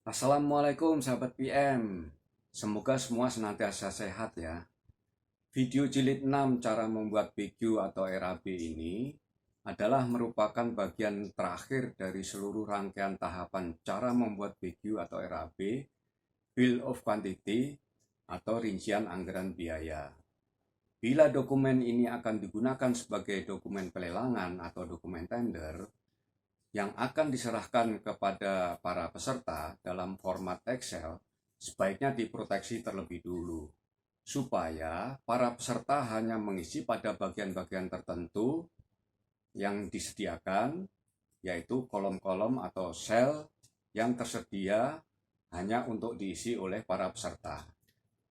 Assalamualaikum sahabat PM. Semoga semua senantiasa sehat ya. Video jilid 6 cara membuat BQ atau RAB ini adalah merupakan bagian terakhir dari seluruh rangkaian tahapan cara membuat BQ atau RAB, Bill of Quantity atau rincian anggaran biaya. Bila dokumen ini akan digunakan sebagai dokumen pelelangan atau dokumen tender, yang akan diserahkan kepada para peserta dalam format Excel sebaiknya diproteksi terlebih dulu, supaya para peserta hanya mengisi pada bagian-bagian tertentu yang disediakan, yaitu kolom-kolom atau sel yang tersedia hanya untuk diisi oleh para peserta.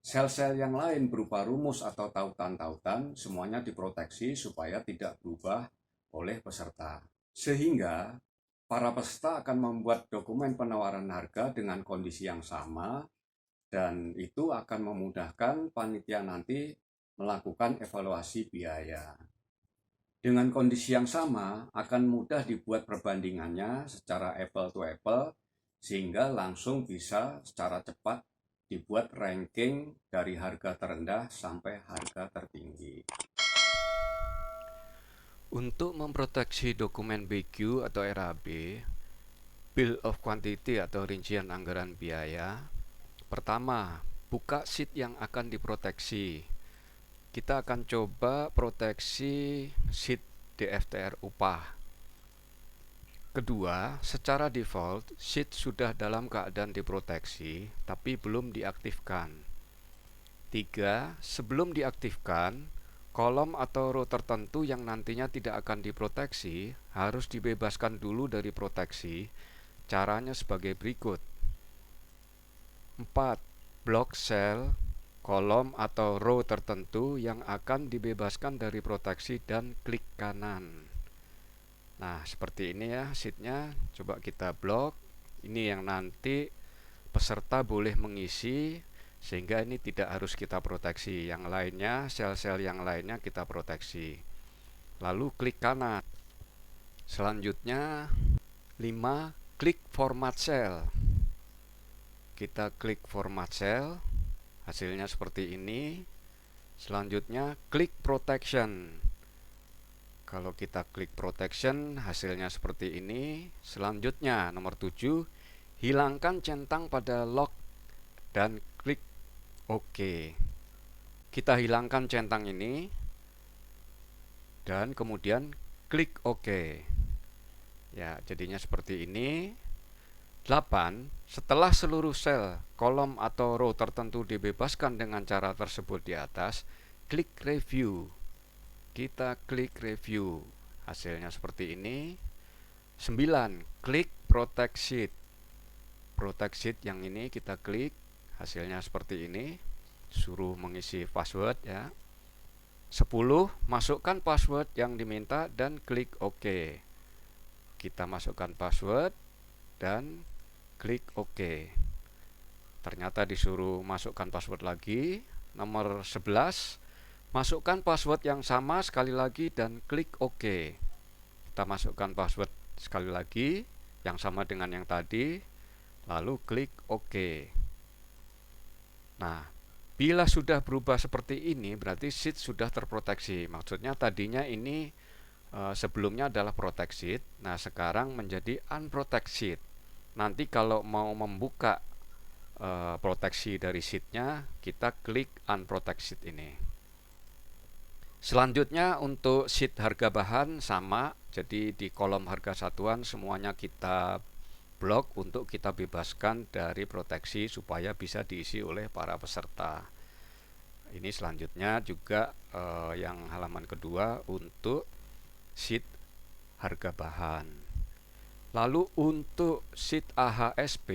Sel-sel yang lain berupa rumus atau tautan-tautan semuanya diproteksi supaya tidak berubah oleh peserta. Sehingga para peserta akan membuat dokumen penawaran harga dengan kondisi yang sama, dan itu akan memudahkan panitia nanti melakukan evaluasi biaya. Dengan kondisi yang sama, akan mudah dibuat perbandingannya secara apple to apple, sehingga langsung bisa secara cepat dibuat ranking dari harga terendah sampai harga tertinggi. Untuk memproteksi dokumen BQ atau RAB, Bill of Quantity atau rincian anggaran biaya, pertama, buka sheet yang akan diproteksi. Kita akan coba proteksi sheet DFTR upah. Kedua, secara default, sheet sudah dalam keadaan diproteksi, tapi belum diaktifkan. Tiga, sebelum diaktifkan, kolom atau row tertentu yang nantinya tidak akan diproteksi harus dibebaskan dulu dari proteksi. Caranya sebagai berikut. 4. Blok sel, kolom atau row tertentu yang akan dibebaskan dari proteksi dan klik kanan. Nah, seperti ini ya sheetnya. Coba kita blok. Ini yang nanti peserta boleh mengisi, sehingga ini tidak harus kita proteksi. Yang lainnya, sel-sel yang lainnya kita proteksi. Lalu klik kanan. Selanjutnya 5. Klik format cell. Kita klik format cell, hasilnya seperti ini. Selanjutnya klik protection. Kalau kita klik protection, hasilnya seperti ini. Selanjutnya nomor 7, hilangkan centang pada lock dan klik OK. Kita hilangkan centang ini dan kemudian klik OK. Ya, jadinya seperti ini. 8. Setelah seluruh sel, kolom atau row tertentu dibebaskan dengan cara tersebut di atas, klik review. Kita klik review. Hasilnya seperti ini. 9. Klik protect sheet. Protect sheet yang ini kita klik, hasilnya seperti ini. Suruh mengisi password ya. 10. Masukkan password yang diminta dan klik OK. Kita masukkan password dan klik OK. Ternyata disuruh masukkan password lagi. Nomor 11, masukkan password yang sama sekali lagi dan klik OK. Kita masukkan password sekali lagi yang sama dengan yang tadi, lalu klik OK. Nah, bila sudah berubah seperti ini, berarti sheet sudah terproteksi. Maksudnya tadinya ini sebelumnya adalah protect sheet, nah sekarang menjadi unprotect sheet. Nanti kalau mau membuka proteksi dari sheetnya, kita klik unprotect sheet ini. Selanjutnya untuk sheet harga bahan sama, jadi di kolom harga satuan semuanya kita blok untuk kita bebaskan dari proteksi supaya bisa diisi oleh para peserta. Ini selanjutnya juga yang halaman kedua untuk sheet harga bahan. Lalu untuk sheet AHSP,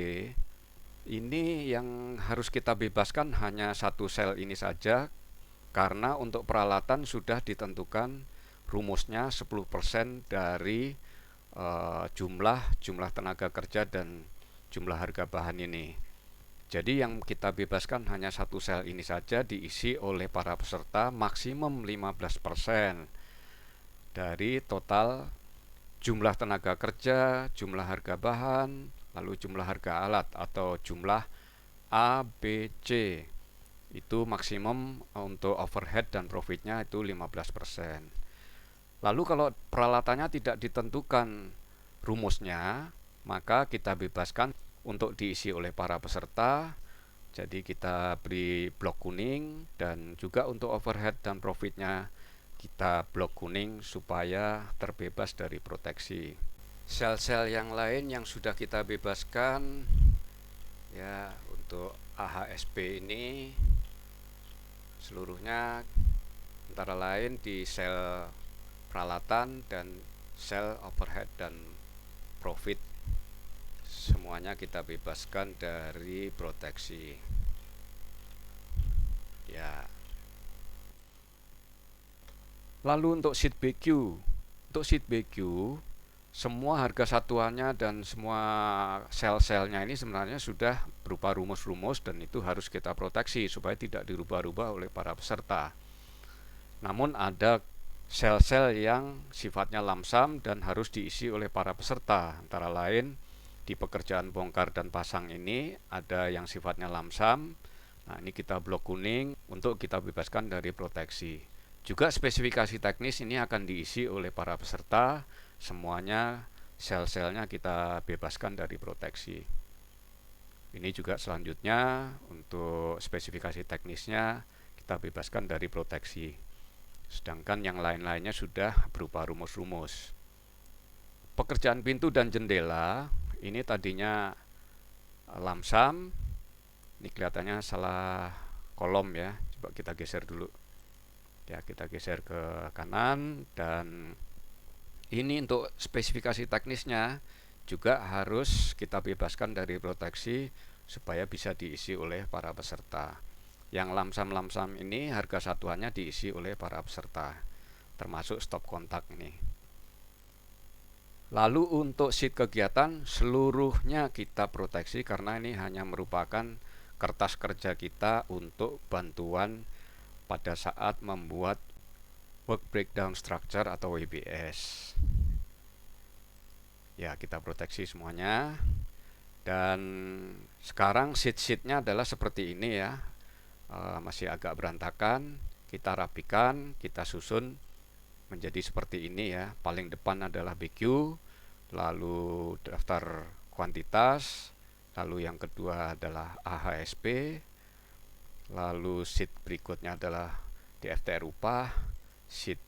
ini yang harus kita bebaskan hanya satu sel ini saja, karena untuk peralatan sudah ditentukan rumusnya 10% dari jumlah tenaga kerja dan jumlah harga bahan ini. Jadi yang kita bebaskan hanya satu sel ini saja, diisi oleh para peserta maksimum 15% dari total jumlah tenaga kerja, jumlah harga bahan, lalu jumlah harga alat atau jumlah A, B, C itu maksimum untuk overhead dan profitnya itu 15%. Lalu kalau peralatannya tidak ditentukan rumusnya, maka kita bebaskan untuk diisi oleh para peserta. Jadi kita beri blok kuning, dan juga untuk overhead dan profitnya kita blok kuning supaya terbebas dari proteksi. Sel-sel yang lain yang sudah kita bebaskan ya, untuk AHSP ini seluruhnya antara lain di sel peralatan dan sel overhead dan profit, semuanya kita bebaskan dari proteksi ya. Lalu untuk sheet BQ semua harga satuannya dan semua sel-selnya ini sebenarnya sudah berupa rumus-rumus, dan itu harus kita proteksi supaya tidak dirubah-rubah oleh para peserta. Namun ada sel-sel yang sifatnya lamsam dan harus diisi oleh para peserta. Antara lain di pekerjaan bongkar dan pasang ini ada yang sifatnya lamsam. Nah, ini kita blok kuning untuk kita bebaskan dari proteksi. Juga spesifikasi teknis ini akan diisi oleh para peserta. Semuanya sel-selnya kita bebaskan dari proteksi. Ini juga selanjutnya untuk spesifikasi teknisnya kita bebaskan dari proteksi. Sedangkan yang lain-lainnya sudah berupa rumus-rumus. Pekerjaan pintu dan jendela ini tadinya lamsam. Ini kelihatannya salah kolom ya. Coba kita geser dulu. Ya, kita geser ke kanan, dan ini untuk spesifikasi teknisnya juga harus kita bebaskan dari proteksi supaya bisa diisi oleh para peserta. Yang lamsam-lamsam ini harga satuannya diisi oleh para peserta, termasuk stop kontak ini. Lalu untuk sheet kegiatan seluruhnya kita proteksi karena ini hanya merupakan kertas kerja kita untuk bantuan pada saat membuat work breakdown structure atau WBS. Ya, kita proteksi semuanya. Dan sekarang sheet-sheetnya adalah seperti ini ya. Masih agak berantakan. Kita rapikan, kita susun menjadi seperti ini ya. Paling depan adalah BQ, lalu daftar kuantitas, lalu yang kedua adalah AHSP, lalu sheet berikutnya adalah DFTR upah, sheet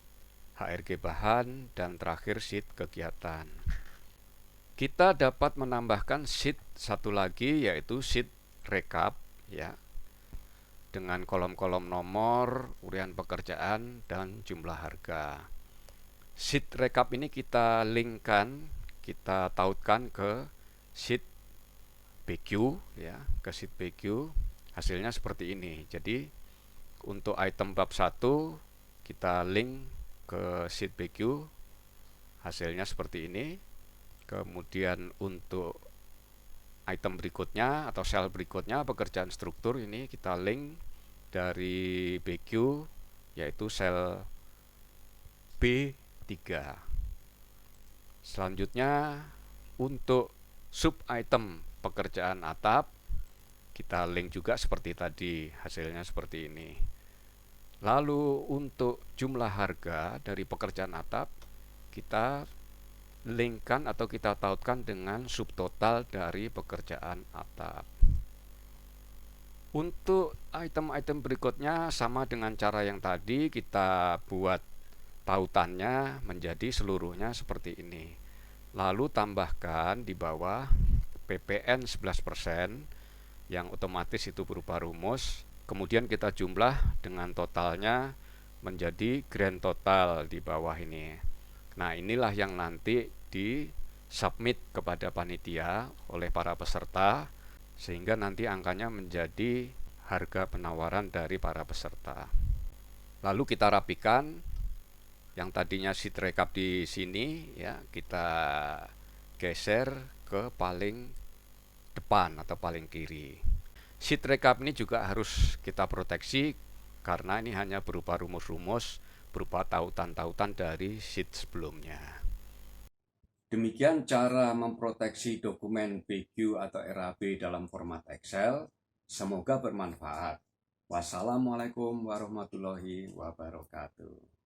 HRG bahan, dan terakhir sheet kegiatan. Kita dapat menambahkan sheet satu lagi, yaitu sheet rekap ya, dengan kolom-kolom nomor, urian pekerjaan, dan jumlah harga. Sheet rekap ini kita linkkan, kita tautkan ke sheet BQ ya, ke sheet BQ. Hasilnya seperti ini. Jadi untuk item bab 1 kita link ke sheet BQ, hasilnya seperti ini. Kemudian untuk item berikutnya atau sel berikutnya, pekerjaan struktur, ini kita link dari BQ, yaitu sel B3. Selanjutnya untuk sub item pekerjaan atap, kita link juga seperti tadi, hasilnya seperti ini. Lalu untuk jumlah harga dari pekerjaan atap, kita linkkan atau kita tautkan dengan subtotal dari pekerjaan atap. Untuk item-item berikutnya sama dengan cara yang tadi, kita buat tautannya menjadi seluruhnya seperti ini. Lalu tambahkan di bawah PPN 11% yang otomatis itu berupa rumus. Kemudian kita jumlah dengan totalnya menjadi grand total di bawah ini. Nah, inilah yang nanti di submit kepada panitia oleh para peserta, sehingga nanti angkanya menjadi harga penawaran dari para peserta. Lalu kita rapikan, yang tadinya sheet rekap di sini ya, kita geser ke paling depan atau paling kiri. Sheet rekap ini juga harus kita proteksi karena ini hanya berupa rumus-rumus, berupa tautan-tautan dari sheet sebelumnya. Demikian cara memproteksi dokumen BQ atau RAB dalam format Excel. Semoga bermanfaat. Wassalamualaikum warahmatullahi wabarakatuh.